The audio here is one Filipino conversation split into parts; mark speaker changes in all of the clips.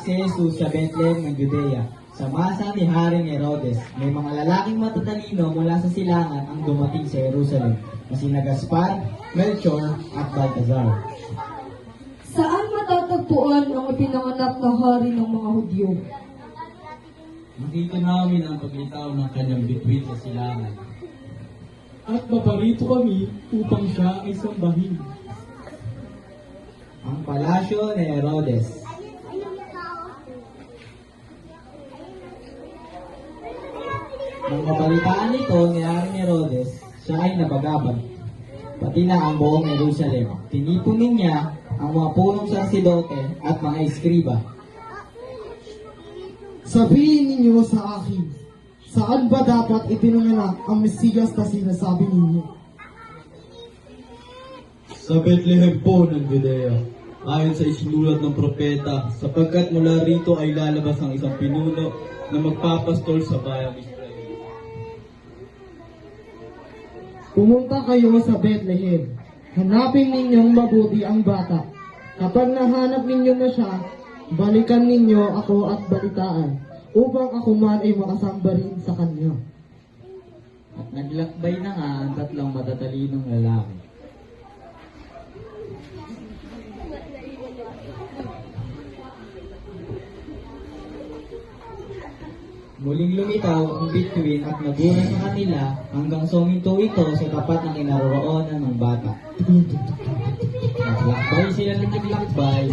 Speaker 1: si Jesus sa Bethlehem ng Judea, sa masa ni Haring Herodes. May mga lalaking matatalino mula sa silangan ang dumating sa Jerusalem, na sina Gaspar, Melchor, at Baltazar.
Speaker 2: Saan matatagpuan ang ipinanganak na hari ng mga Hudyo?
Speaker 3: Nakita namin ang paglitaw ng kanyang bituin sa silangan.
Speaker 4: At maparito kami upang siya ay sambahin.
Speaker 1: Ang palasyo ni Herodes. Nang mabalitaan nito ni Haring Herodes, siya ay nabagabag, pati na ang buong Jerusalem. Tinipunin niya ang mga punong sarsidote at mga eskriba.
Speaker 5: Sabihin ninyo sa akin, saan ba dapat ipinanganak ang Mesiyas na sinasabi ninyo?
Speaker 3: Sa Bethlehem po ng Judea, ayon sa isinulat ng propeta, sapagkat mula rito ay lalabas ang isang pinuno na magpapastol sa bayang Israel.
Speaker 5: Pumunta kayo sa Bethlehem. Hanapin ninyong mabuti ang bata. Kapag nahanap ninyo na siya, balikan ninyo ako at balitaan, upang ako man ay makasamba rin sa kanya.
Speaker 1: At naglakbay na nga ang tatlong matatalinong lalaki. Muling lumitaw ang bituin at nagura sa kanila hanggang suminto ito sa tapat ng kinaroroonan ng bata. Naglakbay sila ng naglakbay,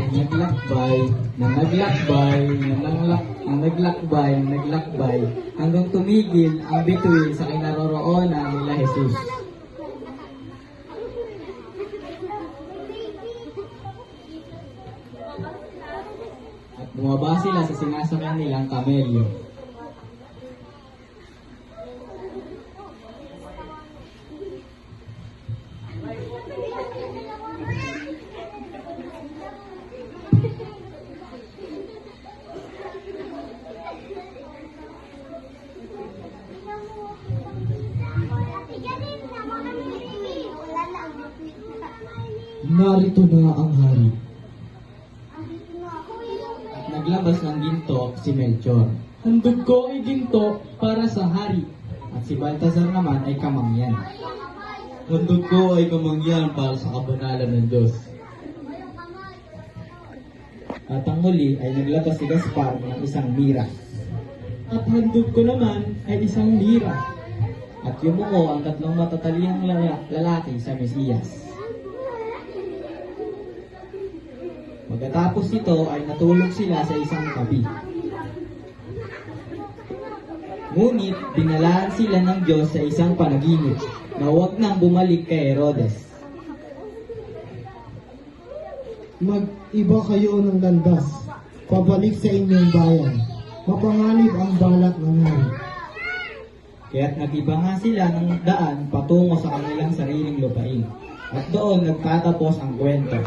Speaker 1: naglakbay, hanggang tumigil ang bituin sa kinaroroonan nila Jesus. At bumaba sila sa sinasakyan nilang kamelyo.
Speaker 5: Narito na ang hari.
Speaker 1: At naglabas ng ginto si Melchor.
Speaker 4: Handog ko ay ginto para sa hari.
Speaker 1: At si Baltazar naman ay kamangyan.
Speaker 3: Handog ko ay kamangyan para sa kabanalan ng Diyos.
Speaker 1: At ang huli ay naglabas si Gaspar ng isang mira.
Speaker 4: At handog ko naman ay isang lira.
Speaker 1: At yumuko ang tatlong matatalinong lalaki sa Mesiyas. Pagkatapos nito ay natulog sila sa isang tabi. Ngunit binalaan sila ng Diyos sa isang panaginip na huwag nang bumalik kay Herodes.
Speaker 5: Mag-iba kayo ng landas, pabalik sa inyong bayan. Mapanganib ang balak ng hari.
Speaker 1: Kaya't nag-iba nga sila ng daan patungo sa kanilang sariling lupain. At doon nagtatapos ang kwento.